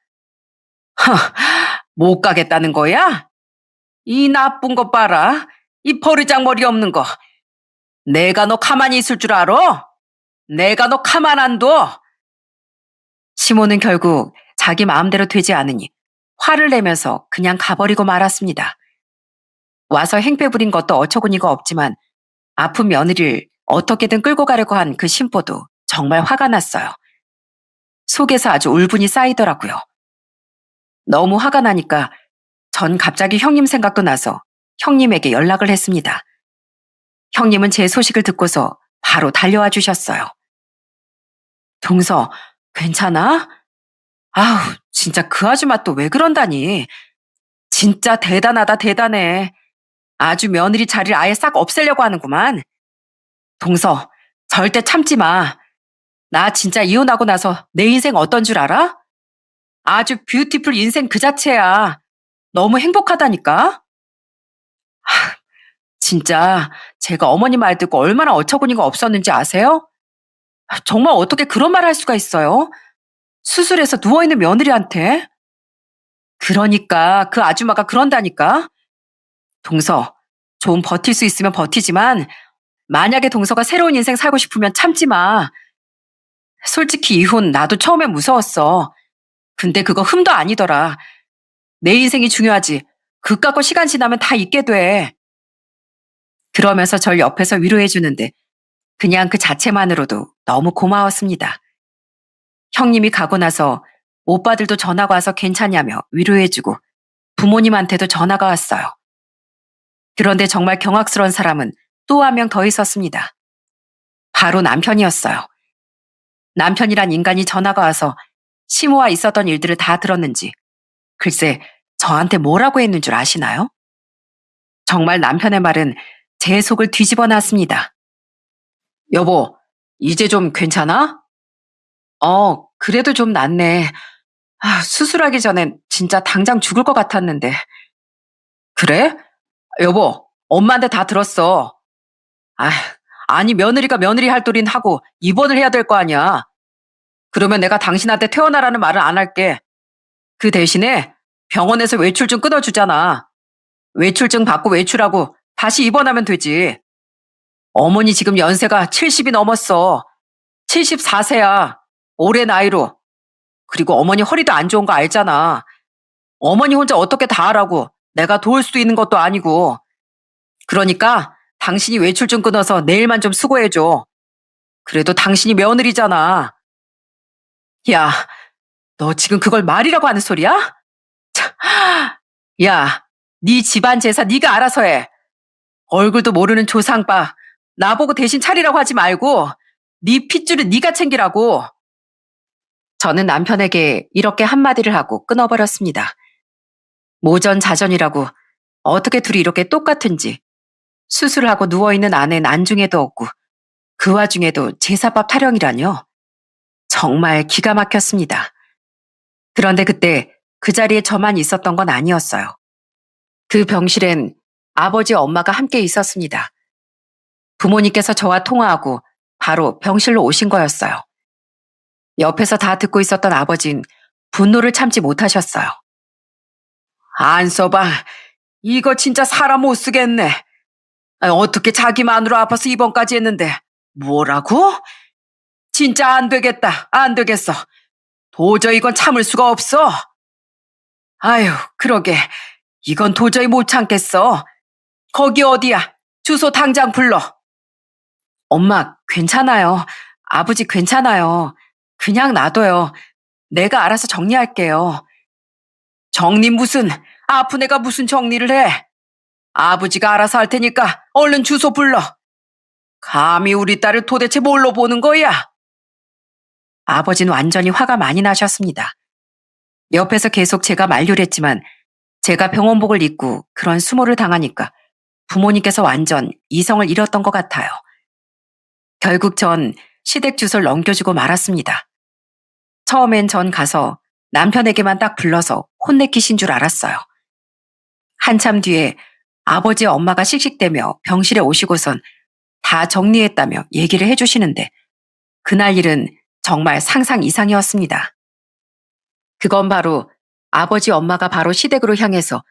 못 가겠다는 거야? 이 나쁜 것 봐라. 이 버르장머리 없는 거. 내가 너 가만히 있을 줄 알아? 내가 너 가만 안 둬. 시모는 결국 자기 마음대로 되지 않으니 화를 내면서 그냥 가버리고 말았습니다. 와서 행패 부린 것도 어처구니가 없지만 아픈 며느리를 어떻게든 끌고 가려고 한 그 심보도 정말 화가 났어요. 속에서 아주 울분이 쌓이더라고요. 너무 화가 나니까 전 갑자기 형님 생각도 나서 형님에게 연락을 했습니다. 형님은 제 소식을 듣고서 바로 달려와 주셨어요. 동서, 괜찮아? 아우, 진짜 그 아줌마 또 왜 그런다니. 진짜 대단하다, 대단해. 아주 며느리 자리를 아예 싹 없애려고 하는구만. 동서, 절대 참지 마. 나 진짜 이혼하고 나서 내 인생 어떤 줄 알아? 아주 뷰티풀 인생 그 자체야. 너무 행복하다니까? 진짜 제가 어머니 말 듣고 얼마나 어처구니가 없었는지 아세요? 정말 어떻게 그런 말을 할 수가 있어요? 수술해서 누워있는 며느리한테? 그러니까 그 아줌마가 그런다니까? 동서, 좀 버틸 수 있으면 버티지만 만약에 동서가 새로운 인생 살고 싶으면 참지 마. 솔직히 이혼 나도 처음엔 무서웠어. 근데 그거 흠도 아니더라. 내 인생이 중요하지. 그 깎고 시간 지나면 다 잊게 돼. 그러면서 절 옆에서 위로해주는데 그냥 그 자체만으로도 너무 고마웠습니다. 형님이 가고 나서 오빠들도 전화가 와서 괜찮냐며 위로해주고 부모님한테도 전화가 왔어요. 그런데 정말 경악스러운 사람은 또 한 명 더 있었습니다. 바로 남편이었어요. 남편이란 인간이 전화가 와서 시모와 있었던 일들을 다 들었는지 글쎄 저한테 뭐라고 했는 줄 아시나요? 정말 남편의 말은 제 속을 뒤집어 놨습니다. 여보, 이제 좀 괜찮아? 그래도 좀 낫네. 수술하기 전엔 진짜 당장 죽을 것 같았는데. 그래? 여보, 엄마한테 다 들었어. 아, 아니 며느리가 며느리 할 도리는 하고 입원을 해야 될 거 아니야. 그러면 내가 당신한테 퇴원하라는 말은 안 할게. 그 대신에 병원에서 외출증 끊어주잖아. 외출증 받고 외출하고 다시 입원하면 되지. 어머니 지금 연세가 70이 넘었어. 74세야. 올해 나이로. 그리고 어머니 허리도 안 좋은 거 알잖아. 어머니 혼자 어떻게 다 하라고. 내가 도울 수도 있는 것도 아니고. 그러니까 당신이 외출증 끊어서 내일만 좀 수고해줘. 그래도 당신이 며느리잖아. 야, 너 지금 그걸 말이라고 하는 소리야? 참, 야, 네 집안 제사 네가 알아서 해. 얼굴도 모르는 조상바 나보고 대신 차리라고 하지 말고 네 핏줄은 네가 챙기라고. 저는 남편에게 이렇게 한마디를 하고 끊어버렸습니다. 모전자전이라고 어떻게 둘이 이렇게 똑같은지. 수술을 하고 누워있는 아내 난중에도 없고 그 와중에도 제사밥 타령이라뇨. 정말 기가 막혔습니다. 그런데 그때 그 자리에 저만 있었던 건 아니었어요. 그 병실엔 아버지 엄마가 함께 있었습니다. 부모님께서 저와 통화하고 바로 병실로 오신 거였어요. 옆에서 다 듣고 있었던 아버진 분노를 참지 못하셨어요. 안 써봐. 이거 진짜 사람 못 쓰겠네. 어떻게 자기 마누라 아파서 입원까지 했는데 뭐라고? 진짜 안 되겠다. 안 되겠어. 도저히 이건 참을 수가 없어. 아유, 그러게. 이건 도저히 못 참겠어. 거기 어디야? 주소 당장 불러. 엄마, 괜찮아요. 아버지 괜찮아요. 그냥 놔둬요. 내가 알아서 정리할게요. 정리 무슨, 아픈 애가 무슨 정리를 해? 아버지가 알아서 할 테니까 얼른 주소 불러. 감히 우리 딸을 도대체 뭘로 보는 거야? 아버지는 완전히 화가 많이 나셨습니다. 옆에서 계속 제가 만류를 했지만 제가 병원복을 입고 그런 수모를 당하니까 부모님께서 완전 이성을 잃었던 것 같아요. 결국 전 시댁 주소를 넘겨주고 말았습니다. 처음엔 전 가서 남편에게만 딱 불러서 혼내키신 줄 알았어요. 한참 뒤에 아버지 엄마가 씩씩대며 병실에 오시고선 다 정리했다며 얘기를 해주시는데 그날 일은 정말 상상 이상이었습니다. 그건 바로 아버지 엄마가 바로 시댁으로 향해서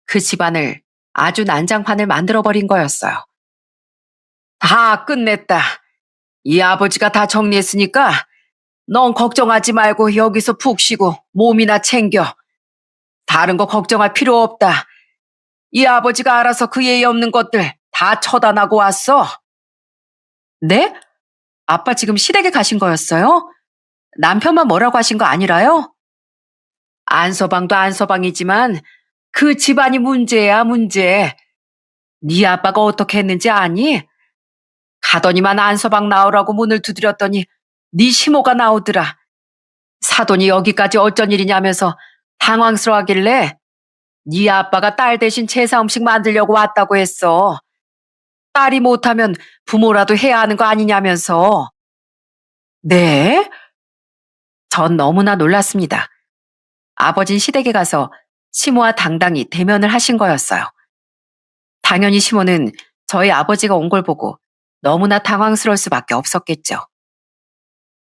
그 집안을 아주 난장판을 만들어버린 거였어요. 다 끝냈다. 이 아버지가 다 정리했으니까 넌 걱정하지 말고 여기서 푹 쉬고 몸이나 챙겨. 다른 거 걱정할 필요 없다. 이 아버지가 알아서 그 예의 없는 것들 다 처단하고 왔어. 네? 아빠 지금 시댁에 가신 거였어요? 남편만 뭐라고 하신 거 아니라요? 안서방도 안서방이지만 그 집안이 문제야, 문제. 네 아빠가 어떻게 했는지 아니? 가더니만 안서방 나오라고 문을 두드렸더니 네 시모가 나오더라. 사돈이 여기까지 어쩐 일이냐면서 당황스러워하길래 네 아빠가 딸 대신 제사 음식 만들려고 왔다고 했어. 딸이 못하면 부모라도 해야 하는 거 아니냐면서. 네? 전 너무나 놀랐습니다. 아버진 시댁에 가서 시모와 당당히 대면을 하신 거였어요. 당연히 시모는 저희 아버지가 온 걸 보고 너무나 당황스러울 수밖에 없었겠죠.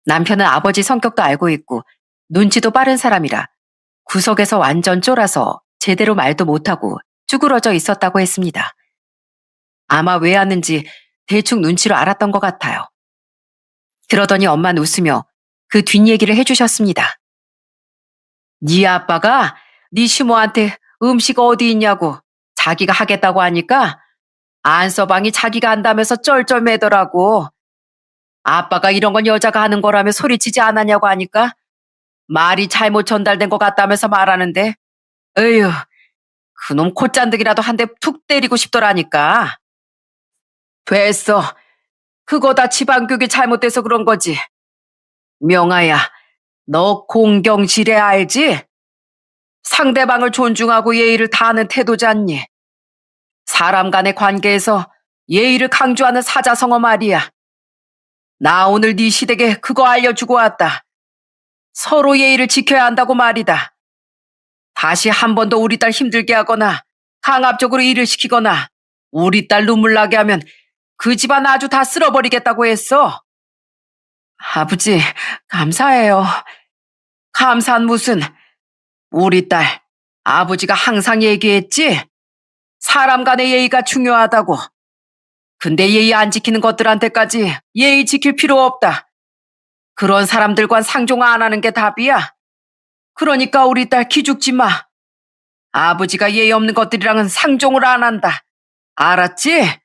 남편은 아버지 성격도 알고 있고 눈치도 빠른 사람이라 구석에서 완전 쫄아서 제대로 말도 못하고 쭈그러져 있었다고 했습니다. 아마 왜 왔는지 대충 눈치로 알았던 것 같아요. 그러더니 엄마는 웃으며 그 뒷얘기를 해주셨습니다. 네 아빠가 네 시모한테 음식 어디 있냐고 자기가 하겠다고 하니까 안서방이 자기가 한다면서 쩔쩔매더라고. 아빠가 이런 건 여자가 하는 거라며 소리치지 않았냐고 하니까 말이 잘못 전달된 것 같다면서 말하는데 에휴 그놈 콧잔득이라도 한 대 툭 때리고 싶더라니까. 됐어. 그거 다 집안교육이 잘못돼서 그런 거지. 명아야, 너 공경지례 알지? 상대방을 존중하고 예의를 다하는 태도잖니. 사람 간의 관계에서 예의를 강조하는 사자성어 말이야. 나 오늘 네 시댁에 그거 알려주고 왔다. 서로 예의를 지켜야 한다고 말이다. 다시 한 번 더 우리 딸 힘들게 하거나 강압적으로 일을 시키거나 우리 딸 눈물 나게 하면 그 집안 아주 다 쓸어버리겠다고 했어. 아버지, 감사해요. 감사한 무슨. 우리 딸, 아버지가 항상 얘기했지? 사람 간의 예의가 중요하다고. 근데 예의 안 지키는 것들한테까지 예의 지킬 필요 없다. 그런 사람들과는 상종 안 하는 게 답이야. 그러니까 우리 딸 기죽지 마. 아버지가 예의 없는 것들이랑은 상종을 안 한다. 알았지?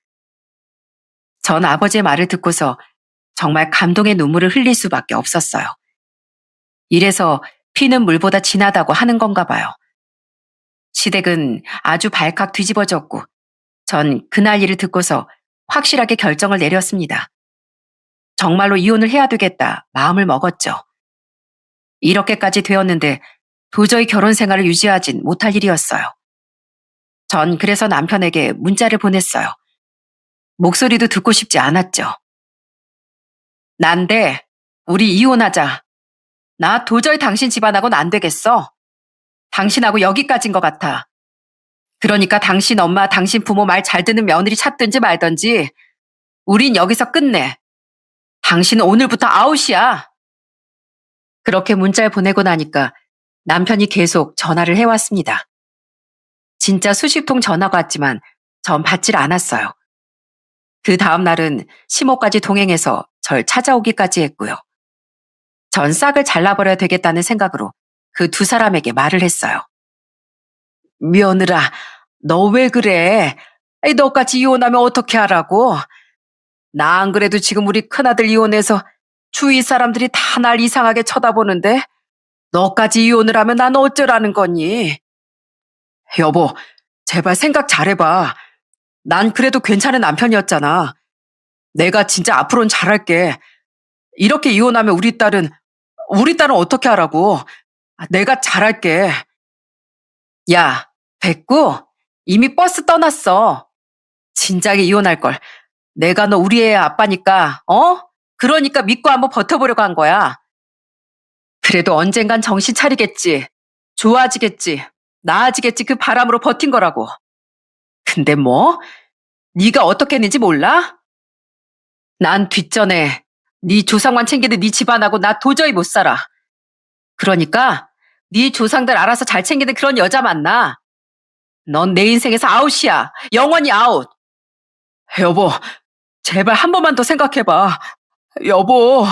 전 아버지의 말을 듣고서 정말 감동의 눈물을 흘릴 수밖에 없었어요. 이래서 피는 물보다 진하다고 하는 건가 봐요. 시댁은 아주 발칵 뒤집어졌고 전 그날 일을 듣고서 확실하게 결정을 내렸습니다. 정말로 이혼을 해야 되겠다 마음을 먹었죠. 이렇게까지 되었는데 도저히 결혼 생활을 유지하진 못할 일이었어요. 전 그래서 남편에게 문자를 보냈어요. 목소리도 듣고 싶지 않았죠. 난데 우리 이혼하자. 나 도저히 당신 집안하고는 안 되겠어. 당신하고 여기까지인 것 같아. 그러니까 당신 엄마, 당신 부모 말 잘 듣는 며느리 찾든지 말든지 우린 여기서 끝내. 당신은 오늘부터 아웃이야. 그렇게 문자를 보내고 나니까 남편이 계속 전화를 해왔습니다. 진짜 수십 통 전화가 왔지만 전 받질 않았어요. 그 다음 날은 시모까지 동행해서 절 찾아오기까지 했고요. 전 싹을 잘라버려야 되겠다는 생각으로 그 두 사람에게 말을 했어요. 며느라, 너 왜 그래? 너까지 이혼하면 어떻게 하라고? 나 안 그래도 지금 우리 큰아들 이혼해서 주위 사람들이 다 날 이상하게 쳐다보는데 너까지 이혼을 하면 난 어쩌라는 거니? 여보, 제발 생각 잘해봐. 난 그래도 괜찮은 남편이었잖아. 내가 진짜 앞으로는 잘할게. 이렇게 이혼하면 우리 딸은 어떻게 하라고? 내가 잘할게. 야, 됐고. 이미 버스 떠났어. 진작에 이혼할 걸. 내가 너 우리 애 아빠니까, 어? 그러니까 믿고 한번 버텨보려고 한 거야. 그래도 언젠간 정신 차리겠지. 좋아지겠지. 나아지겠지. 그 바람으로 버틴 거라고. 근데 뭐? 네가 어떻게 했는지 몰라? 난 뒷전에 네 조상만 챙기는 네 집안하고 나 도저히 못 살아. 그러니까 네 조상들 알아서 잘 챙기는 그런 여자 만나. 넌 내 인생에서 아웃이야. 영원히 아웃. 여보, 제발 한 번만 더 생각해봐. 여보.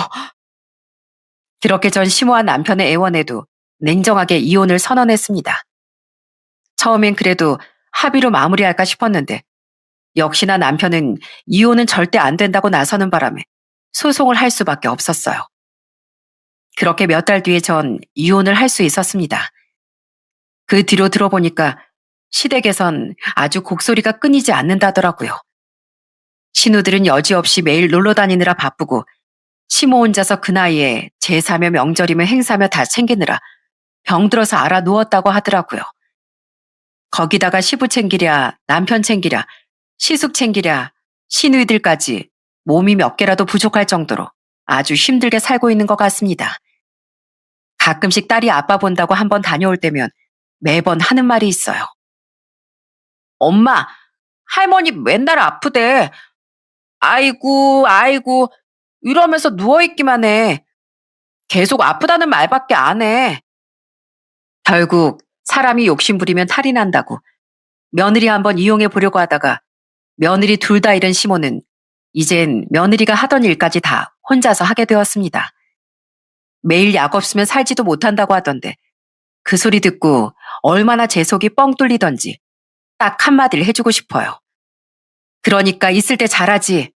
그렇게 전 심오한 남편의 애원에도 냉정하게 이혼을 선언했습니다. 처음엔 그래도 합의로 마무리할까 싶었는데 역시나 남편은 이혼은 절대 안 된다고 나서는 바람에 소송을 할 수밖에 없었어요. 그렇게 몇 달 뒤에 전 이혼을 할 수 있었습니다. 그 뒤로 들어보니까 시댁에선 아주 곡소리가 끊이지 않는다더라고요. 신우들은 여지없이 매일 놀러 다니느라 바쁘고 시모 혼자서 그 나이에 제사며 명절이며 행사며 다 챙기느라 병들어서 알아 누웠다고 하더라고요. 거기다가 시부 챙기랴, 남편 챙기랴, 시숙 챙기랴, 시누이들까지 몸이 몇 개라도 부족할 정도로 아주 힘들게 살고 있는 것 같습니다. 가끔씩 딸이 아빠 본다고 한번 다녀올 때면 매번 하는 말이 있어요. 엄마, 할머니 맨날 아프대. 아이고, 아이고, 이러면서 누워있기만 해. 계속 아프다는 말밖에 안 해. 결국 사람이 욕심부리면 탈이 난다고 며느리 한번 이용해 보려고 하다가 며느리 둘 다 잃은 시모는 이젠 며느리가 하던 일까지 다 혼자서 하게 되었습니다. 매일 약 없으면 살지도 못한다고 하던데 그 소리 듣고 얼마나 제 속이 뻥 뚫리던지 딱 한마디를 해주고 싶어요. 그러니까 있을 때 잘하지.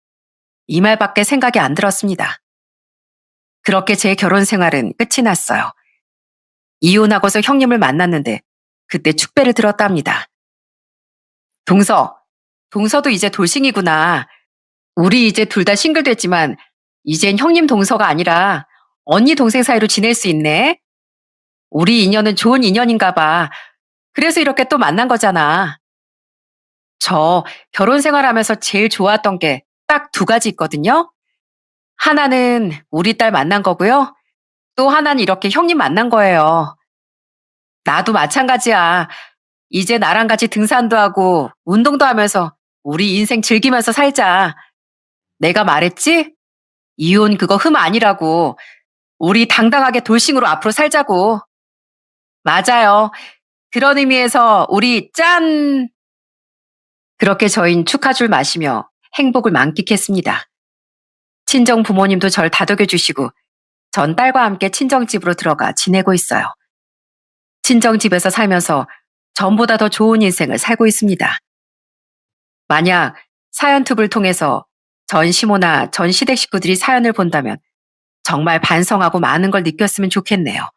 이 말밖에 생각이 안 들었습니다. 그렇게 제 결혼 생활은 끝이 났어요. 이혼하고서 형님을 만났는데 그때 축배를 들었답니다. 동서도 이제 돌싱이구나. 우리 이제 둘 다 싱글됐지만 이젠 형님 동서가 아니라 언니 동생 사이로 지낼 수 있네. 우리 인연은 좋은 인연인가 봐. 그래서 이렇게 또 만난 거잖아. 저 결혼 생활하면서 제일 좋았던 게 딱 두 가지 있거든요. 하나는 우리 딸 만난 거고요. 또 하나는 이렇게 형님 만난 거예요. 나도 마찬가지야. 이제 나랑 같이 등산도 하고 운동도 하면서 우리 인생 즐기면서 살자. 내가 말했지? 이혼 그거 흠 아니라고. 우리 당당하게 돌싱으로 앞으로 살자고. 맞아요. 그런 의미에서 우리 짠! 그렇게 저흰 축하줄 마시며 행복을 만끽했습니다. 친정 부모님도 절 다독여 주시고 전 딸과 함께 친정집으로 들어가 지내고 있어요. 친정집에서 살면서 전보다 더 좋은 인생을 살고 있습니다. 만약 사연투를 통해서 전 시모나 전 시댁 식구들이 사연을 본다면 정말 반성하고 많은 걸 느꼈으면 좋겠네요.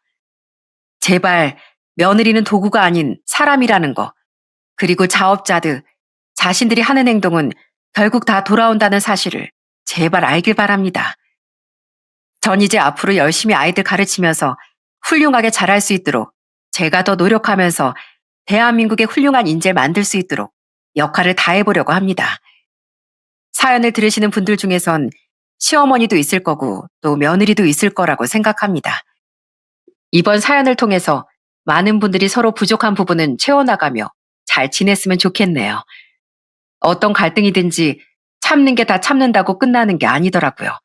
제발 며느리는 도구가 아닌 사람이라는 거, 그리고 자업자득, 자신들이 하는 행동은 결국 다 돌아온다는 사실을 제발 알길 바랍니다. 전 이제 앞으로 열심히 아이들 가르치면서 훌륭하게 자랄 수 있도록 제가 더 노력하면서 대한민국의 훌륭한 인재를 만들 수 있도록 역할을 다해보려고 합니다. 사연을 들으시는 분들 중에선 시어머니도 있을 거고 또 며느리도 있을 거라고 생각합니다. 이번 사연을 통해서 많은 분들이 서로 부족한 부분은 채워나가며 잘 지냈으면 좋겠네요. 어떤 갈등이든지 참는 게 다 참는다고 끝나는 게 아니더라고요.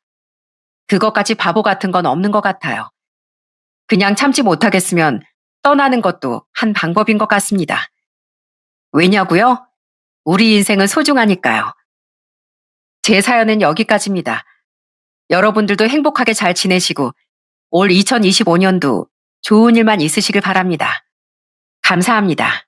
그것까지 바보 같은 건 없는 것 같아요. 그냥 참지 못하겠으면 떠나는 것도 한 방법인 것 같습니다. 왜냐고요? 우리 인생은 소중하니까요. 제 사연은 여기까지입니다. 여러분들도 행복하게 잘 지내시고 올 2025년도 좋은 일만 있으시길 바랍니다. 감사합니다.